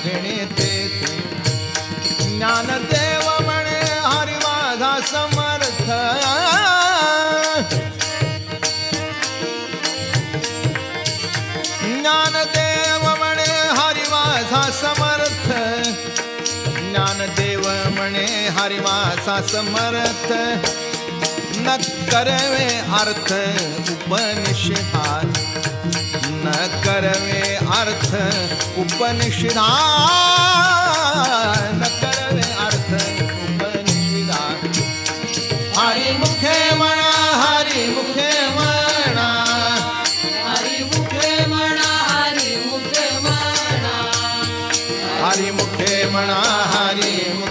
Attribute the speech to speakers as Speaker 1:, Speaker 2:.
Speaker 1: घेणे तेथे ज्ञानदेव म्हणे हरी माझा समर्थ ज्ञानदेव म्हणे हरी माझा समर्थ ज्ञानदेव म्हणे हरी माझा समर्थ न करवे अर्थ उपनिषदात न करवे अर्थ उपनिषदात न करवे अर्थ उपनिषदात हरी मुखे म्हणा हरी मुखे म्हणा
Speaker 2: हरी मुखे म्हणा हरी मुखे म्हणा
Speaker 1: हरी मुखे म्हणा हरी मुखे